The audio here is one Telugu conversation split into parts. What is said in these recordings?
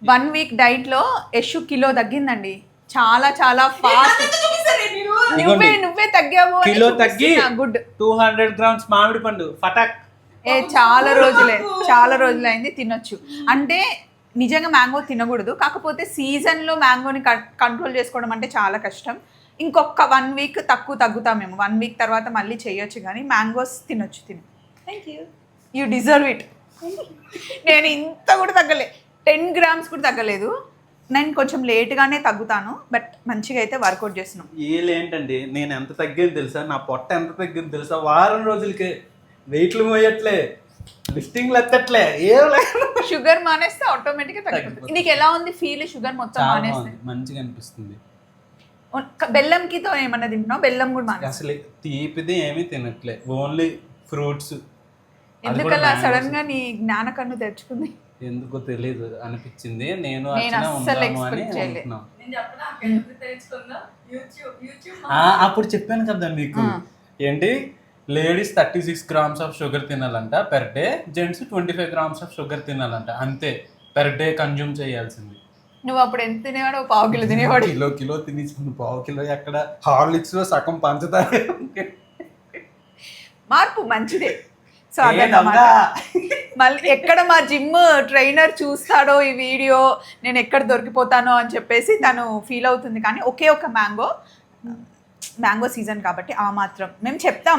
1 వీక్ డైట్ లో యశు కిలో తగ్గిందండి. చాలా చాలా ఫాస్ట్. నువ్వే తగ్గావు. కిలో తగ్గి గుడ్. 200 grams మామిడి పండు ఫటాక్. చాలా రోజులైంది తినొచ్చు. అంటే నిజంగా మ్యాంగో తినకూడదు, కాకపోతే సీజన్లో మ్యాంగోని కంట్రోల్ చేసుకోవడం అంటే చాలా కష్టం. ఇంకొక 1 వీక్ తగ్గుతామేమో. 1 వీక్ తర్వాత మళ్ళీ చేయొచ్చు, కానీ మ్యాంగోస్ తినొచ్చు. Thank you deserve it. నేను ఇంత కూడా తగ్గలే, 10 grams కూడా తగ్గలేదు. నేను కొంచెం లేట్గానే తగ్గుతాను, బట్ మంచిగా అయితే వర్కౌట్ చేస్తున్నాను. ఏంటండి నేను ఎంత తగ్గింది తెలుసా, నా పొట్ట ఎంత తగ్గింది తెలుసా, వారం రోజులకే వెయిట్లు మోయట్లే, లిఫ్టింగ్లు ఎత్తట్లే, ఏం లేదు. షుగర్ మానేస్తే ఆటోమేటిక్గా తగ్గిపోతుంది. నీకు ఎలా ఉంది ఫీల్ షుగర్ మొత్తం మానేస్తే? మంచిగా అనిపిస్తుంది. బెల్లంకితో ఏమన్నా తింటున్నావు? బెల్లం కూడా మానేస్తే అసలు తీపిది ఏమీ తినట్లే, ఓన్లీ ఫ్రూట్స్. ఎందుకలా సడన్ గా నీ జ్ఞాన కన్ను తెచ్చుకుంది? ఎందుకో తెలీదు అనిపించింది. నేను అప్పుడు చెప్పాను కదా మీకు, ఏంటి లేడీస్ 36 grams ఆఫ్ షుగర్ తినాలంట per day, gents 25 grams of sugar తినాలంట, అంతే పెర్ డే కన్జ్యూమ్ చేయాల్సింది. నువ్వు అప్పుడు ఎంత తినేవాడు? 1/4 కిలో తినేవాడు. కిలో తినేసుకుని 1/4 కిలో ఎక్కడ, హార్లిక్స్ లో సగం పంచదార. మార్పు మంచిదే. సో మళ్ళీ ఎక్కడ మా జిమ్ ట్రైనర్ చూస్తాడో ఈ వీడియో, నేను ఎక్కడ దొరికిపోతానో అని చెప్పేసి తను ఫీల్ అవుతుంది. కానీ ఒకే ఒక మ్యాంగో సీజన్ కాబట్టి ఆ మాత్రం మేము చెప్తాం,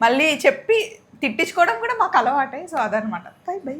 మళ్ళీ చెప్పి తిట్టించుకోవడం కూడా మాకు అలవాటే. సో అదనమాట. By by.